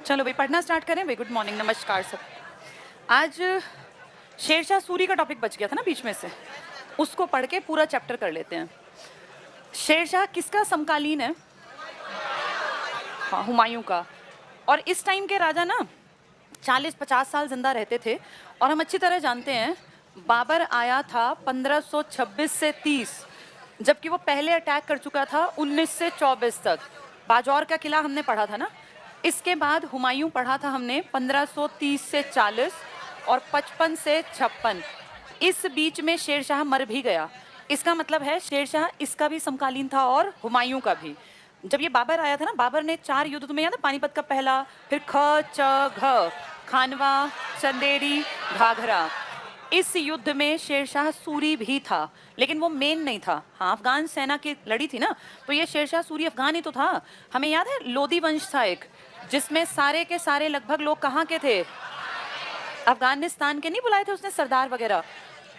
चलो भाई पढ़ना स्टार्ट करें भाई। गुड मॉर्निंग, नमस्कार सब। आज शेरशाह सूरी का टॉपिक बच गया था ना बीच में से, उसको पढ़ के पूरा चैप्टर कर लेते हैं। शेरशाह किसका समकालीन है? हाँ, हुमायूं का। और इस टाइम के राजा ना 40-50 साल जिंदा रहते थे। और हम अच्छी तरह जानते हैं बाबर आया था 1526 से 30, जबकि वो पहले अटैक कर चुका था 19 से 24 तक। बाजौर का किला हमने पढ़ा था ना। इसके बाद हुमायूं पढ़ा था हमने 1530 से 40 और 55 से 56। इस बीच में शेरशाह मर भी गया। इसका मतलब है शेरशाह इसका भी समकालीन था और हुमायूं का भी। जब ये बाबर आया था ना, बाबर ने 4 युद्ध, तुम्हें याद है? पानीपत का पहला, फिर ख च घ, खानवा, चंदेरी, घाघरा। इस युद्ध में शेरशाह सूरी भी था, लेकिन वो मेन नहीं था। हाँ, अफगान सेना की लड़ी थी ना, तो ये शेरशाह सूरी अफगान ही तो था। हमें याद है लोदी वंश था एक, जिसमें सारे के सारे लगभग लोग कहाँ के थे? अफगानिस्तान के। नहीं बुलाए थे उसने सरदार वगैरह?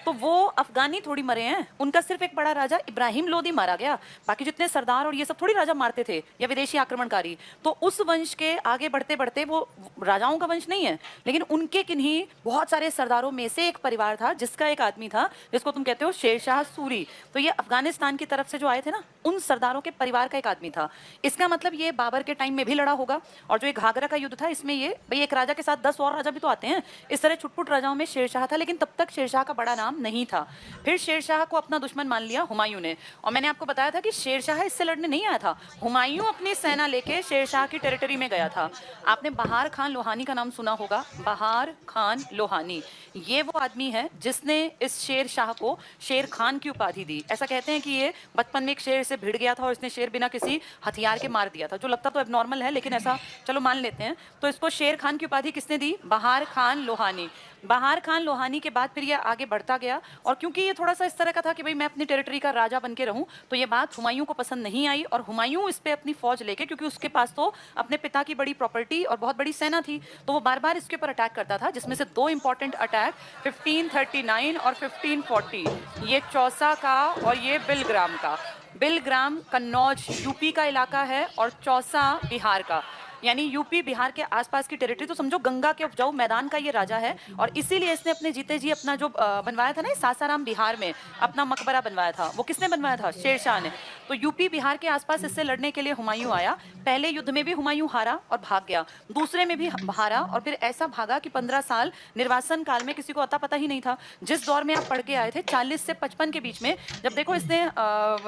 तो वो अफगानी थोड़ी मरे हैं, उनका सिर्फ एक बड़ा राजा इब्राहिम लोदी मारा गया। बाकी जितने सरदार और ये सब थोड़ी राजा मारते थे या विदेशी आक्रमणकारी। तो उस वंश के आगे बढ़ते बढ़ते, वो राजाओं का वंश नहीं है, लेकिन उनके किन्हीं बहुत सारे सरदारों में से एक परिवार था जिसका एक आदमी था जिसको तुम कहते हो शेरशाह सूरी। तो ये अफगानिस्तान की तरफ से जो आए थे ना, उन सरदारों के परिवार का एक आदमी था। इसका मतलब ये बाबर के टाइम में भी लड़ा होगा। और जो ये घाघरा का युद्ध था, इसमें ये भाई एक राजा के साथ 10 और राजा भी तो आते हैं। इस तरह छुटपुट राजाओं में शेरशाह था, लेकिन तब तक शेरशाह का बड़ा नाम नहीं था। फिर शेरशाह को अपना दुश्मन मान लिया हुमायूं ने। और मैंने आपको बताया था कि शेरशाह इससे लड़ने नहीं आया था, हुमायूं अपनी सेना लेके शेरशाह की टेरिटरी में गया था। आपने बहार खान लोहानी का नाम सुना होगा। बहार खान लोहानी, ये वो आदमी है जिसने इस शेरशाह को शेर खान की उपाधि दी। ऐसा कहते हैं कि ये बचपन में एक शेर से भिड़ गया था और इसने शेर बिना किसी हथियार के मार दिया था, जो लगता तो एबनॉर्मल है, लेकिन ऐसा चलो मान लेते हैं। तो इसको शेर खान की उपाधि किसने दी? बहार खान लोहानी। बहार खान लोहानी के बाद फिर ये आगे बढ़ता गया। और क्योंकि ये थोड़ा सा इस तरह का था कि भाई मैं अपनी टेरिटरी का राजा बन के रहूं, तो ये बात हुमायूं को पसंद नहीं आई। और हुमायूं इस पे अपनी फौज लेके, क्योंकि उसके पास तो अपने पिता की बड़ी प्रॉपर्टी और बहुत बड़ी सेना थी, तो वो बार बार इसके ऊपर अटैक करता था, जिसमें से 2 इंपॉर्टेंट अटैक 1539 और 1540, ये चौसा का और ये बिलग्राम का। बिलग्राम कन्नौज यूपी का इलाका है और चौसा बिहार का, यानी यूपी बिहार के आसपास की टेरिटरी। तो समझो गंगा के उपजाऊ मैदान का ये राजा है। और इसीलिए इसने अपने जीते जी अपना जो बनवाया था ना सासाराम बिहार में, अपना मकबरा बनवाया था। वो किसने बनवाया था? शेरशाह ने। तो यूपी बिहार के आसपास इससे लड़ने के लिए हुमायूं आया। पहले युद्ध में भी हुमायूं हारा और भाग गया, दूसरे में भी हारा और फिर ऐसा भागा कि 15 साल निर्वासन काल में किसी को अता पता ही नहीं था। जिस दौर में आप पढ़ के आए थे 40 से 55 के बीच में, जब देखो इसने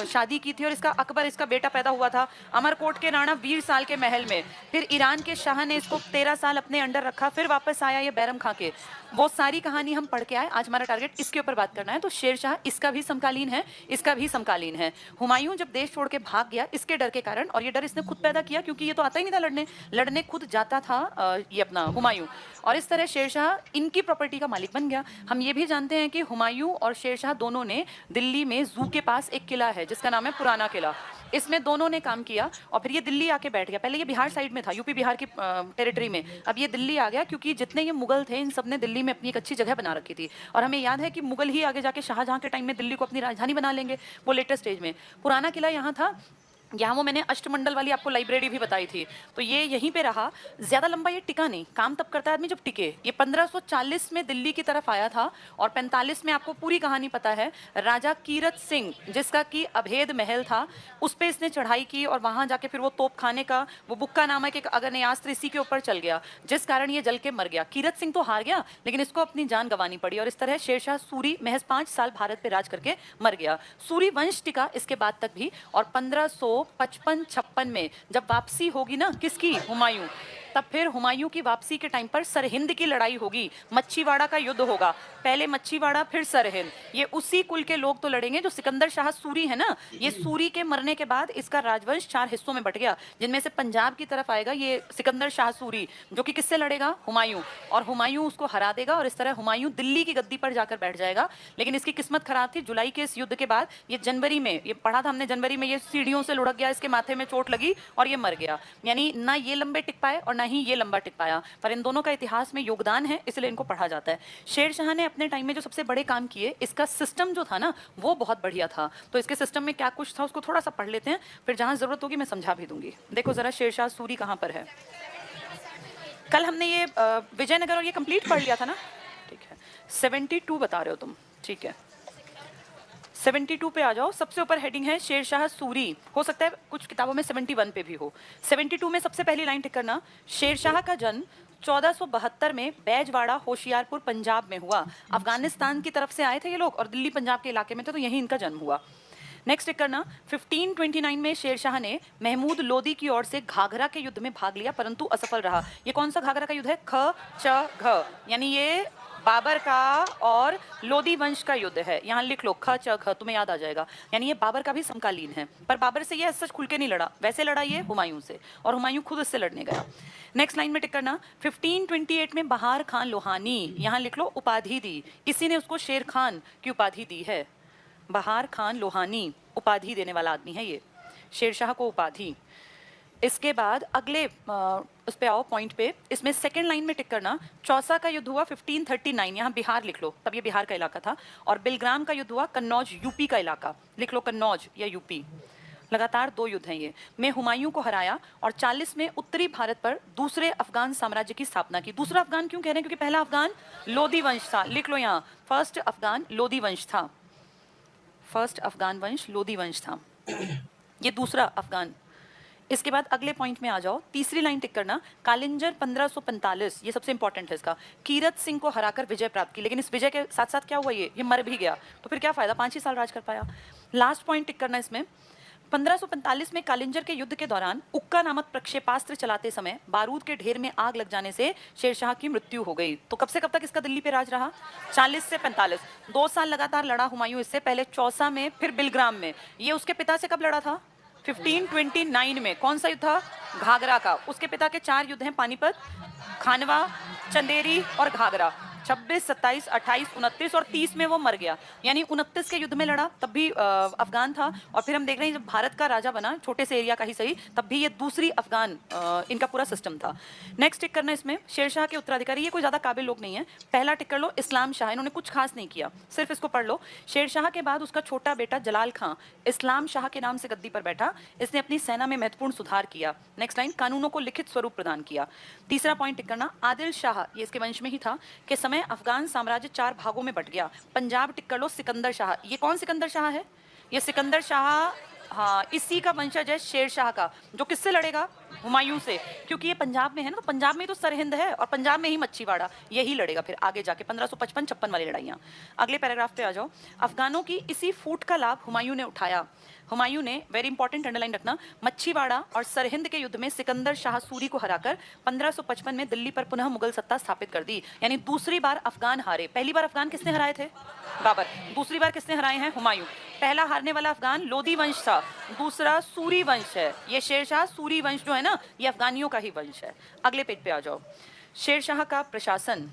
शादी की थी और इसका अकबर इसका बेटा पैदा हुआ था अमरकोट के राणा वीर साल के महल में। फिर ईरान के शाह ने इसको 13 साल अपने अंडर रखा, फिर वापस आया ये बैरम खां के। वो सारी कहानी हम पढ़ के आए। आज हमारा टारगेट इसके ऊपर बात करना है। तो शेरशाह इसका भी समकालीन है, इसका भी समकालीन है। हुमायूं जब देश छोड़ के भाग गया इसके डर के कारण, और ये डर इसने खुद पैदा किया क्योंकि ये तो आता ही नहीं था लड़ने, लड़ने खुद जाता था ये अपना हुमायूं। और इस तरह शेरशाह इनकी प्रॉपर्टी का मालिक बन गया। हम ये भी जानते हैं कि हुमायूं और शेरशाह दोनों ने दिल्ली में जू के पास एक किला है जिसका नाम है पुराना किला, इसमें दोनों ने काम किया। और फिर ये दिल्ली आके बैठ गया। पहले ये बिहार साइड में था, यूपी बिहार की टेरिटरी में। अब ये दिल्ली आ गया क्योंकि जितने ये मुगल थे इन सब ने दिल्ली में अपनी एक अच्छी जगह बना रखी थी। और हमें याद है कि मुगल ही आगे जाके शाहजहां के टाइम में दिल्ली को अपनी राजधानी बना लेंगे, वो लेटेस्ट स्टेज में। पुराना किला यहाँ था, यहाँ वो मैंने अष्टमंडल वाली आपको लाइब्रेरी भी बताई थी, तो ये यहीं पे रहा। ज्यादा लंबा ये टिका नहीं, काम तब करता है आदमी जब टिके। ये 1540 में दिल्ली की तरफ आया था और 45 में आपको पूरी कहानी पता है। राजा कीरत सिंह जिसका कि अभेद महल था, उस पर इसने चढ़ाई की और वहां जाके फिर वो तोप खाने का वो बुक्का नामक एक अग्नेयास्त्र इसी के ऊपर चल गया, जिस कारण ये जल के मर गया। कीरत सिंह तो हार गया, लेकिन इसको अपनी जान गंवानी पड़ी। और इस तरह शेरशाह सूरी महज 5 साल भारत पे राज करके मर गया। सूरी वंश टिका इसके बाद तक भी। और 1555-56 में जब वापसी होगी ना किसकी? हुमायूं, तब फिर हुमायूं की वापसी के टाइम पर सरहिंद की लड़ाई होगी, मच्छीवाड़ा का युद्ध होगा। पहले मच्छीवाड़ा फिर सरहिंद। ये उसी कुल के लोग तो लड़ेंगे जो सिकंदर शाह सूरी है ना। ये सूरी के मरने के बाद इसका राजवंश 4 हिस्सों में बट गया, जिनमें से पंजाब की तरफ आएगा ये सिकंदर शाह सूरी, जो कि किससे लड़ेगा? हुमायूं। और हुमायूं उसको हरा देगा और इस तरह हुमायूं दिल्ली की गद्दी पर जाकर बैठ जाएगा। लेकिन इसकी किस्मत खराब थी। जुलाई के इस युद्ध के बाद ये जनवरी में, ये पढ़ा था हमने, जनवरी में ये सीढ़ियों से लुढ़क गया, इसके माथे में चोट लगी और ये मर गया। यानी ना ये लंबे टिक पाए और ना ही ये लंबा टिक पाया, पर इन दोनों का इतिहास में योगदान है, इसलिए इनको पढ़ा जाता है। शेरशाह ने अपने टाइम में जो सबसे बड़े काम किए, इसका सिस्टम जो था ना वो बहुत बढ़िया था। तो इसके सिस्टम में क्या कुछ था उसको थोड़ा सा पढ़ लेते हैं, फिर जहां जरूरत होगी मैं समझा भी दूंगी। देखो जरा शेरशाह सूरी कहां पर है। कल हमने ये विजयनगर और ये कंप्लीट पढ़ लिया था ना, ठीक है। 72 बता रहे हो तुम, ठीक है। 72 पे आ जाओ। सबसे ऊपर हेडिंग है शेरशाह सूरी। हो सकता है कुछ किताबों में 71 पे भी हो। 72 में सबसे पहली लाइन टिक करना, शेरशाह का जन्म 1472 में बैजवाड़ा होशियारपुर पंजाब में हुआ। अफगानिस्तान की तरफ से आए थे ये लोग और दिल्ली पंजाब के इलाके में थे, तो यहीं इनका जन्म हुआ। नेक्स्ट टिक करना, 1529 में शेरशाह ने महमूद लोदी की ओर से घाघरा के युद्ध में भाग लिया परंतु असफल रहा। ये कौन सा घाघरा का युद्ध है? ख च घ, यानी ये बाबर का और लोदी वंश का युद्ध है। यहाँ लिख लो ख च घ, तुम्हें याद आ जाएगा। यानी ये बाबर का भी समकालीन है, पर बाबर से ये सच खुल के नहीं लड़ा, वैसे लड़ा ये हुमायूं से, और हुमायूं खुद इससे लड़ने गया। नेक्स्ट लाइन में टिक करना, 1528 में बहार खान लोहानी, यहाँ लिख लो उपाधि दी, इसी ने उसको शेर खान की उपाधि दी है। बहार खान लोहानी उपाधि देने वाला आदमी है ये, शेरशाह को उपाधि। इसके बाद अगले उस पे आओ पॉइंट पे, इसमें सेकंड लाइन में टिक करना, चौसा का युद्ध हुआ 1539, यहाँ बिहार लिख लो, तब ये बिहार का इलाका था। और बिलग्राम का युद्ध हुआ कन्नौज यूपी का इलाका, लिख लो कन्नौज या यूपी। लगातार 2 युद्ध हैं ये, में हुमायूं को हराया और 40 में उत्तरी भारत पर दूसरे अफगान साम्राज्य की स्थापना की। दूसरा अफगान क्यों कह रहे हैं? क्योंकि पहला अफगान लोदी वंश था, लिख लो यहाँ, फर्स्ट अफगान लोदी वंश था, फर्स्ट अफगान वंश लोदी वंश था, ये दूसरा अफगान। इसके बाद अगले पॉइंट में आ जाओ, तीसरी लाइन टिक करना, कालिंजर 1545, ये सबसे इंपॉर्टेंट है इसका, कीरत सिंह को हराकर विजय प्राप्त की। लेकिन इस विजय के साथ साथ क्या हुआ, ये मर भी गया, तो फिर क्या फायदा, 5 ही साल राज कर पाया। लास्ट पॉइंट टिक करना इसमें, 1545 में कालिंजर के युद्ध के दौरान उक्का नामक प्रक्षेपास्त्र चलाते समय बारूद के ढेर में आग लग जाने से शेरशाह की मृत्यु हो गई। तो कब से कब तक इसका दिल्ली पे राज रहा? 40 से 45, 2 साल लगातार लड़ा हुमायूं इससे, पहले चौसा में फिर बिलग्राम में। ये उसके पिता से कब लड़ा था? 1529 में। कौन सा युद्ध था? घाघरा का। उसके पिता के 4 युद्ध हैं, पानीपत, खानवा, चंदेरी और घाघरा। 26, 27, 28, 29 और 30 में वो मर गया, यानी 29 के युद्ध में लड़ा, तब भी अफगान था। और फिर हम देख रहे हैं जब भारत का राजा बना, छोटे से एरिया का ही सही, तब भी ये दूसरी अफगान इनका पूरा सिस्टम था। नेक्स्ट टिक करना इसमें, शेरशाह के उत्तराधिकारी, ये कोई ज़्यादा काबिल लोग नहीं है। पहला टिक कर लो इस्लाम शाह, इन्होंने कुछ खास नहीं किया, सिर्फ इसको पढ़ लो। शेरशाह के बाद उसका छोटा बेटा जलाल खां इस्लाम शाह के नाम से गद्दी पर बैठा, इसने अपनी सेना में महत्वपूर्ण सुधार किया। नेक्स्ट लाइन, कानूनों को लिखित स्वरूप प्रदान किया। तीसरा पॉइंट टिक करना, आदिल शाह, ये इसके वंश में ही था, के समय अफगान साम्राज्य 4 भागों में बट गया। पंजाब टिक कर लो सिकंदर शाह, ये कौन सिकंदर शाह है? ये सिकंदर शाह, हाँ, इसी का वंशज है शेरशाह का, जो किससे लड़ेगा? हुमायूं से, क्योंकि ये पंजाब में है ना, तो पंजाब में ही तो सरहिंद है और पंजाब में ही मच्छीवाड़ा, यही लड़ेगा फिर आगे जाके 1555-56 वाली लड़ाइयाँ। अगले पैराग्राफ पे आ जाओ, अफगानों की इसी फूट का लाभ हुमायूं ने उठाया। हुमायूं ने, वेरी इंपॉर्टेंट अंडरलाइन रखना, मच्छीवाड़ा और सरहिंद के युद्ध में सिकंदर शाह सूरी को हराकर 1555 में दिल्ली पर पुनः मुगल सत्ता स्थापित कर दी। यानी दूसरी बार अफगान हारे। पहली बार अफगान किसने हराए थे? बाबर। दूसरी बार किसने हराए हैं? हुमायूं। पहला हारने वाला अफगान लोदी वंश था, दूसरा सूरी वंश है। ये शेरशाह सूरी वंश जो है ना, ये अफगानियों का ही वंश है। अगले पेज पे आ जाओ, शेरशाह का प्रशासन।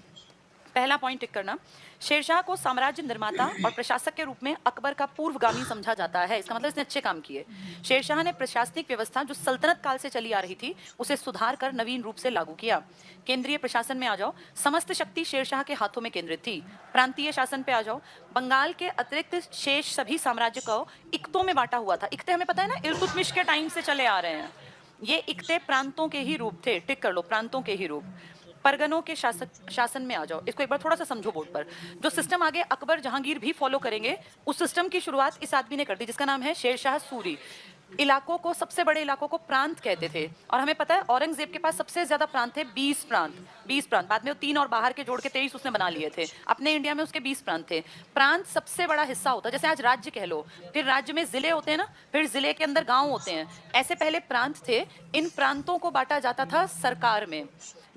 पहला पॉइंट टिक करना, शेरशाह को साम्राज्य निर्माता और प्रशासक के रूप में अकबर का पूर्वगामी समझा जाता है। इसका मतलब इसने अच्छे काम किए। शेरशाह ने प्रशासनिक व्यवस्था जो सल्तनत काल से चली आ रही थी, उसे सुधार कर नवीन रूप से लागू किया। केंद्रीय प्रशासन में आ जाओ, समस्त शक्ति शेरशाह के हाथों में केंद्रित थी। प्रांतीय शासन पे आ जाओ, बंगाल के अतिरिक्त शेष सभी साम्राज्य को इक्तों में बांटा हुआ था। इक्ते हमें पता है ना, इल्तुतमिश के टाइम से चले आ रहे हैं। ये इक्ते प्रांतों के ही रूप थे, टिक कर लो, प्रांतों के ही रूप। परगनों के शासन में आ जाओ, इसको एक बार थोड़ा सा समझो बोर्ड पर। जो सिस्टम आगे अकबर जहांगीर भी फॉलो करेंगे, उस सिस्टम की शुरुआत इस आदमी ने कर दी, जिसका नाम है शेरशाह सूरी। इलाकों को, सबसे बड़े इलाकों को प्रांत कहते थे, और हमें पता है औरंगजेब के पास सबसे ज्यादा प्रांत थे, 20 प्रांत। 20 प्रांत, बाद में वो 3 और बाहर के जोड़ के 23 उसने बना लिए थे। अपने इंडिया में उसके 20 प्रांत थे। प्रांत सबसे बड़ा हिस्सा होता है, जैसे आज राज्य कह लो, फिर राज्य में जिले होते हैं ना, फिर जिले के अंदर गांव होते हैं, ऐसे पहले प्रांत थे। इन प्रांतों को बांटा जाता था सरकार में,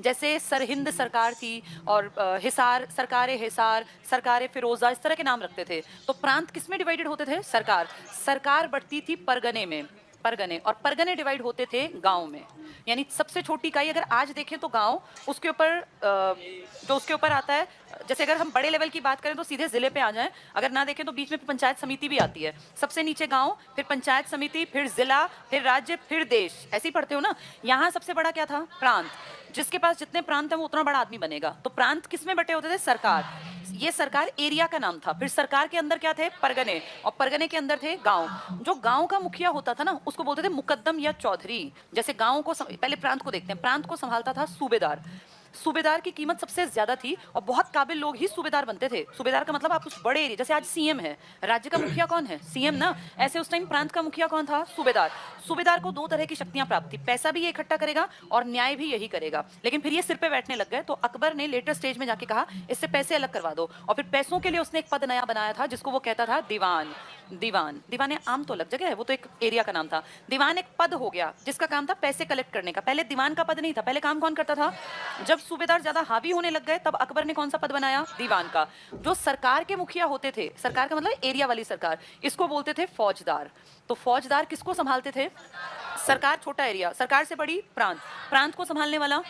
जैसे सरहिंद सरकार थी और हिसार, सरकारे हिसार, सरकारे फिरोजा, इस तरह के नाम रखते थे। तो प्रांत किस में डिवाइडेड होते थे? सरकार। सरकार बढ़ती थी परगने में, परगने, और परगने डिवाइड होते थे गांव में। यानी सबसे छोटी इकाई अगर आज देखें तो गांव, उसके ऊपर जो उसके ऊपर आता है, जैसे अगर हम बड़े लेवल की बात करें तो सीधे जिले पे आ जाएं, अगर ना देखें तो बीच में पंचायत समिति भी आती है। सबसे नीचे गांव, फिर पंचायत समिति, फिर जिला, फिर राज्य, फिर देश, ऐसे ही पढ़ते हो ना। यहाँ सबसे बड़ा क्या था? प्रांत। जिसके पास जितने प्रांत हैं वो उतना बड़ा आदमी बनेगा। तो प्रांत किस में बटे होते थे? सरकार। ये सरकार एरिया का नाम था। फिर सरकार के अंदर क्या थे? परगने, और परगने के अंदर थे गांव। जो गांव का मुखिया होता था ना, उसको बोलते थे मुकद्दम या चौधरी। जैसे गांव को पहले प्रांत को देखते हैं, प्रांत को संभालता था सूबेदार। सूबेदार की कीमत सबसे ज्यादा थी और बहुत काबिल लोग ही सूबेदार बनते थे। सूबेदार का मतलब आप उस बड़े एरिया, जैसे आज सीएम है, राज्य का मुखिया कौन है? सीएम ना। ऐसे उस टाइम प्रांत का मुखिया कौन था? सूबेदार। सूबेदार को दो तरह की शक्तियां प्राप्त थी, पैसा भी ये इकट्ठा करेगा और न्याय भी यही करेगा। लेकिन फिर ये सिर पे बैठने लग गए, तो अकबर ने लेटर स्टेज में जाके कहा इससे पैसे अलग करवा दो, और फिर पैसों के लिए उसने एक पद नया बनाया था जिसको वो कहता था दीवान। दीवान, दीवान आम तो अलग जगह है, वो तो एक एरिया का नाम था। दीवान एक पद हो गया जिसका काम था पैसे कलेक्ट करने का। पहले दीवान का पद नहीं था, पहले काम कौन करता था? जब सूबेदार ज्यादा हावी होने लग गए तब अकबर ने कौन सा पद बनाया? दीवान का। जो सरकार के मुखिया होते थे, सरकार का मतलब एरिया वाली सरकार, इसको बोलते थे फौजदार। तो फौजदार किसको संभालते थे? सरकार छोटा एरिया, सरकार से बड़ी प्रांत, प्रांत को संभालने वाला।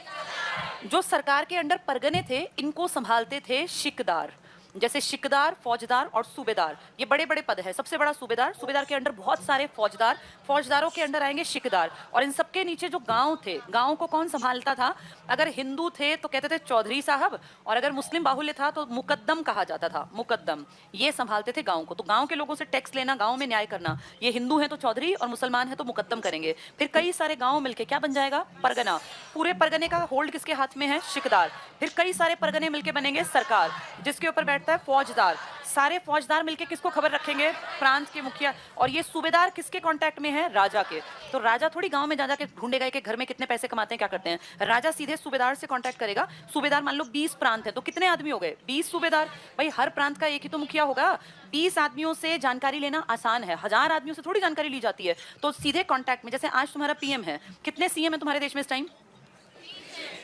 जो सरकार के अंडर परगने थे, इनको संभालते थे शिकदार। जैसे शिकदार, फौजदार और सूबेदार, ये बड़े बड़े पद है। सबसे बड़ा सूबेदार, सूबेदार के अंडर बहुत सारे फौजदार, फौजदारों के अंडर आएंगे शिकदार, और इन सबके नीचे जो गांव थे, गांव को कौन संभालता था? अगर हिंदू थे तो कहते थे चौधरी साहब, और अगर मुस्लिम बाहुल्य था तो मुकद्दम कहा जाता था, मुकद्दम। ये संभालते थे गांव को। तो गांव के लोगों से टैक्स लेना, गांव में न्याय करना, ये हिंदू है तो चौधरी और मुसलमान है तो मुकद्दम करेंगे। फिर कई सारे गांव मिलके क्या बन जाएगा? परगना। पूरे परगने का होल्ड किसके हाथ में है? शिकदार। फिर कई सारे परगने मिलके बनेंगे सरकार, जिसके ऊपर बैठता है फौजदार। सारे फौजदार मिलके किसको खबर रखेंगे? प्रांत के मुखिया। और ये सूबेदार किसके कांटेक्ट में है? राजा के। तो राजा थोड़ी गांव में जा जाके ढूंढेगा कि घर में कितने पैसे कमाते हैं, क्या करते हैं। राजा सीधे सूबेदार से कांटेक्ट करेगा। सूबेदार मान लो 20 प्रांत है तो कितने आदमी हो गए? 20 सूबेदार। भाई हर प्रांत का एक ही तो मुखिया होगा। 20 आदमियों से जानकारी लेना आसान है, 1000 आदमियों से थोड़ी जानकारी ली जाती है। तो सीधे कांटेक्ट में, जैसे आज तुम्हारा पीएम है, कितने सीएम है तुम्हारे देश में इस टाइम?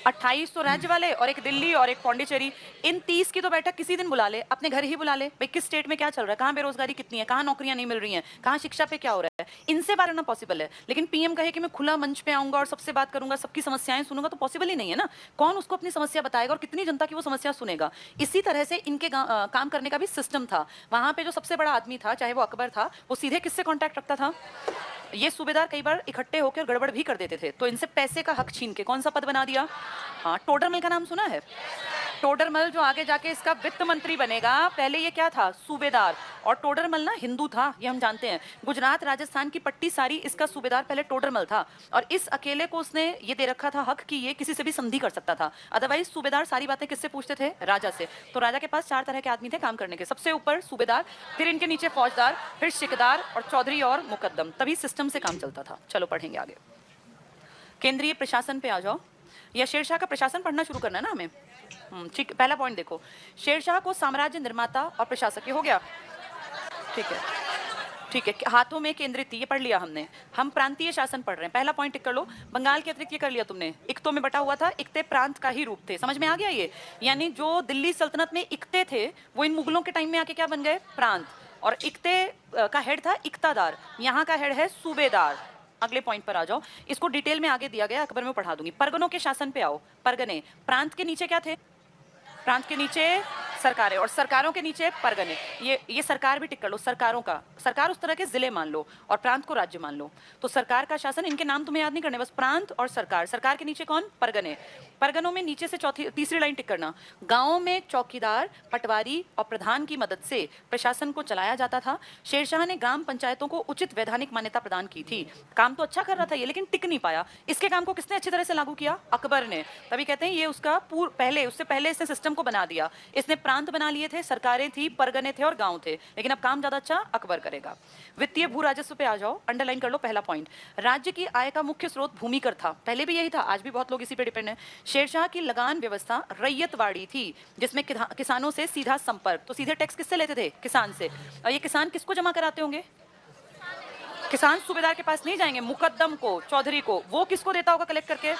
28 तो राज्य वाले और एक दिल्ली और एक पौंडीचेरी। इन 30 की तो बैठक किसी दिन बुला ले, अपने घर ही बुला ले। भाई किस स्टेट में क्या चल रहा है, कहाँ बेरोजगारी कितनी है, कहाँ नौकरियां नहीं मिल रही हैं, कहाँ शिक्षा पे क्या हो रहा है, इनसे बात करना पॉसिबल है। लेकिन पीएम कहे कि मैं खुला मंच पे आऊंगा और सबसे बात करूंगा, सबकी समस्याएं सुनूंगा, तो पॉसिबल ही नहीं है ना। कौन उसको अपनी समस्या बताएगा और कितनी जनता की वो समस्या सुनेगा? इसी तरह से इनके काम करने का भी सिस्टम था। वहां पे जो सबसे बड़ा आदमी था, चाहे वो अकबर था, वो सीधे किससे कॉन्टैक्ट रखता था? ये सूबेदार कई बार इकट्ठे होकर गड़बड़ भी कर देते थे, तो इनसे पैसे का हक छीन के कौन सा पद बना दिया? हाँ, टोडरमल का नाम सुना है? टोडरमल जो आगे जाके इसका वित्त मंत्री बनेगा, पहले ये क्या था? सूबेदार। और टोडरमल ना हिंदू था, ये हम जानते हैं। गुजरात राजस्थान की पट्टी सारी इसका सूबेदार पहले टोडरमल था, और इस अकेले को उसने ये दे रखा था हक कि ये किसी से भी संधि कर सकता था। अदरवाइज सूबेदार सारी बातें किससे पूछते थे? राजा से। तो राजा के पास 4 तरह के आदमी थे काम करने के। सबसे ऊपर सूबेदार, फिर इनके नीचे फौजदार, फिर शिकदार और चौधरी और मुकद्दम। तभी सिस्टम से काम चलता था। चलो पढ़ेंगे आगे। केंद्रीय प्रशासन पे आ जाओ, या शेरशाह का प्रशासन पढ़ना शुरू करना है ना हमें। ठीक, पहला पॉइंट देखो, शेरशाह को साम्राज्य निर्माता और प्रशासक, ये हो गया। ठीक है, ठीक है, हाथों में केंद्रित थी, ये पढ़ लिया हमने। हम प्रांतीय शासन पढ़ रहे हैं। पहला पॉइंट टिक कर लो, बंगाल के अतिरिक्त ये कर लिया तुमने। इक्तों में बटा हुआ था, इक्ते प्रांत का ही रूप थे। समझ में आ गया ये? यानी जो दिल्ली सल्तनत में इक्ते थे, वो इन मुगलों के टाइम में आके क्या बन गए? प्रांत। और इक्ते का हेड था इक्तादार, यहाँ का हेड है सूबेदार। अगले पॉइंट पर आ जाओ, इसको डिटेल में आगे दिया गया, अकबर में पढ़ा दूंगी। परगनों के शासन पे आओ। परगने, प्रांत के नीचे क्या थे? प्रांत के नीचे सरकारें, और सरकारों के नीचे परगने। ये सरकार भी टिक कर लो, सरकारों का। सरकार उस तरह के जिले मान लो और प्रांत को राज्य मान लो। तो सरकार का शासन, इनके नाम तुम्हें याद नहीं करने, बस प्रांत और सरकार। सरकार के नीचे कौन? परगने। परगनों में नीचे से तीसरी लाइन टिक करना। गांवों में चौकीदार, पटवारी और प्रधान की मदद से प्रशासन को चलाया जाता था। शेरशाह ने ग्राम पंचायतों को उचित वैधानिक मान्यता प्रदान की थी। काम तो अच्छा कर रहा था ये, लेकिन टिक नहीं पाया। इसके काम को किसने अच्छी तरह से लागू किया? अकबर ने। तभी कहते हैं ये उसका उससे पहले इसने सिस्टम को बना दिया। इसने प्रांत बना लिए थे, सरकारें थी, परगने थे और गांव थे, लेकिन अब काम ज्यादा अच्छा अकबर करेगा। वित्तीय भू राजस्व पे आ जाओ, अंडरलाइन कर लो पहला पॉइंट। राज्य की आय का मुख्य स्रोत भूमि कर था, पहले भी यही था, आज भी बहुत लोग इसी पे डिपेंड है। शेरशाह की लगान व्यवस्था रैयतवाड़ी थी, जिसमें किसानों से सीधा संपर्क। तो सीधे टैक्स किससे लेते थे? किसान से। और ये किसान किसको जमा कराते होंगे? किसान सूबेदार के पास नहीं जाएंगे, मुकद्दम को, चौधरी को। वो किसको देता होगा कलेक्ट करके?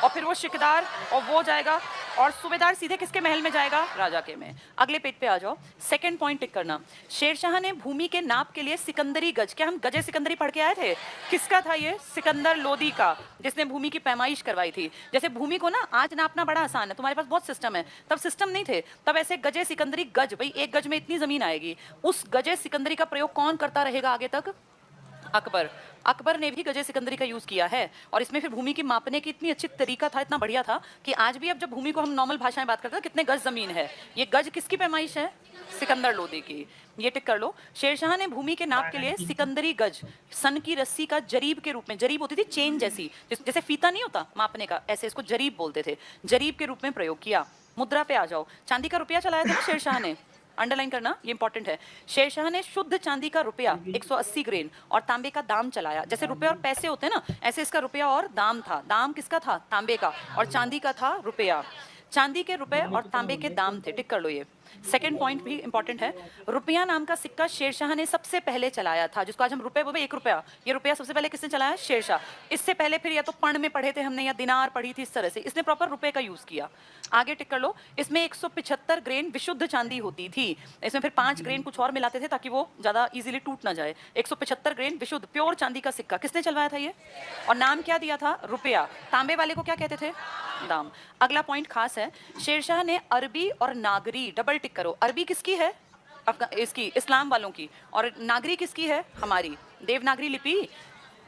और फिर वो शिकदार, और वो जाएगा, और सूबेदार सीधे किसके महल में जाएगा? राजा के में। अगले पेज पे आ जाओ, सेकंड पॉइंट टिक करना। शेरशाह ने भूमि के नाप के लिए सिकंदरी गज, क्या हम गजे सिकंदरी पढ़ के आए थे? किसका था ये? सिकंदर लोदी का, जिसने भूमि की पैमाइश करवाई थी। जैसे भूमि को ना आज नापना बड़ा आसान है, तुम्हारे पास बहुत सिस्टम है, तब सिस्टम नहीं थे। तब ऐसे गजे सिकंदरी गज, भाई 1 गज में इतनी जमीन आएगी, उस गजे सिकंदरी का प्रयोग कौन करता रहेगा आगे तक? अकबर। अकबर ने भी गजे सिकंदरी का यूज किया है और इसमें फिर भूमि की मापने की इतनी अच्छी तरीका था, इतना बढ़िया था कि आज भी अब जब भूमि को हम नॉर्मल भाषा में बात करते हैं कितने गज जमीन है, ये गज किसकी पैमाइश है? सिकंदर लोदी की। ये टिक कर लो। शेरशाह ने भूमि के नाप के लिए सिकंदरी गज सन की रस्सी का जरीब के रूप में, जरीब होती थी चेन जैसी, जैसे फीता नहीं होता मापने का, ऐसे इसको जरीब बोलते थे, जरीब के रूप में प्रयोग किया। मुद्रा पे आ जाओ। चांदी का रुपया चलाया था ना शेरशाह ने, अंडरलाइन करना, ये इंपॉर्टेंट है। शेरशाह ने शुद्ध चांदी का रुपया 180 ग्रेन और तांबे का दाम चलाया। जैसे रुपए और पैसे होते हैं ना, ऐसे इसका रुपया और दाम था। दाम किसका था? तांबे का। और चांदी का था रुपया। चांदी के रुपए और तांबे के दाम थे। टिक कर लो। ये सेकंड पॉइंट भी इंपॉर्टेंट है। रुपया नाम का सिक्का शेरशाह ने सबसे पहले चलाया था, जिसको आज हम रुपए बोलते हैं, 1 रुपया। ये रुपया सबसे पहले किसने चलाया? शेरशाह। इससे पहले फिर या तो पर्ण में पढ़े थे हमने या दिनार पढ़ी थी, इस तरह से इसने प्रॉपर रुपए का यूज किया। आगे टिक कर लो। इसमें 175 ग्रेन विशुद्ध चांदी होती थी। इसमें फिर 5 ग्रेन कुछ और मिलाते थे ताकि वो ज्यादा इजीली टूट ना जाए। 175 ग्रेन विशुद्ध प्योर चांदी का सिक्का किसने चलवाया था ये? और नाम क्या दिया था? रुपया। तांबे वाले को क्या कहते थे? दाम। अगला पॉइंट खास है। शेरशाह ने अरबी और नागरी, डबल टिक करो। अरबी किसकी है? इसकी इस्लाम वालों की। और नागरी किसकी है? हमारी। देवनागरी लिपि,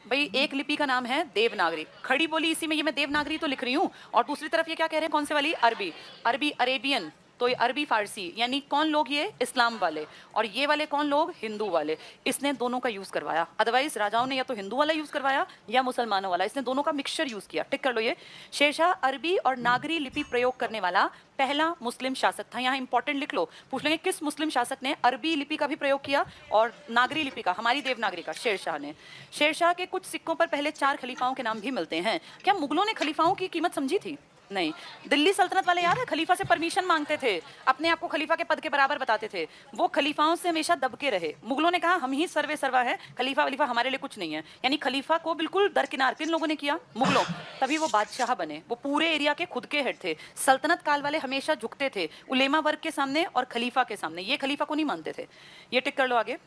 भाई एक लिपि का नाम है देवनागरी। खड़ी बोली इसी में ये मैं देवनागरी तो लिख रही हूँ, और दूसरी तरफ ये क्या कह रहे हैं? कौन से वाली? अरबी। अरबी अरेबियन, तो ये अरबी फारसी, यानी कौन लोग? ये इस्लाम वाले। और ये वाले कौन लोग? हिंदू वाले। इसने दोनों का यूज करवाया। अदरवाइज राजाओं ने या तो हिंदू वाला यूज करवाया या मुसलमानों वाला, इसने दोनों का मिक्सचर यूज किया। टिक कर लो। ये शेरशाह अरबी और नागरी लिपि प्रयोग करने वाला पहला मुस्लिम शासक था। यहाँ इंपॉर्टेंट लिख लो, पूछ लेंगे किस मुस्लिम शासक ने अरबी लिपि का भी प्रयोग किया और नागरी लिपि का? हमारी देवनागरी का शेरशाह ने। शेरशाह के कुछ सिक्कों पर पहले 4 खलीफाओं के नाम भी मिलते हैं। क्या मुगलों ने खलीफाओं की कीमत समझी थी? नहीं। दिल्ली सल्तनत वाले याद है, खलीफा से परमिशन मांगते थे, अपने आप को खलीफा के पद के बराबर बताते थे। वो खलीफाओं से हमेशा दबके रहे। मुगलों ने कहा हम ही सर्वे सर्वा है, खलीफा वलीफा हमारे लिए कुछ नहीं है। यानी खलीफा को बिल्कुल दरकिनार किन लोगों ने किया? मुगलों। तभी वो बादशाह बने। वो पूरे एरिया के खुद के हेड थे। सल्तनत काल वाले हमेशा झुकते थे उलेमा वर्ग के सामने और खलीफा के सामने। ये खलीफा को नहीं मानते थे। ये टिक कर लो आगे।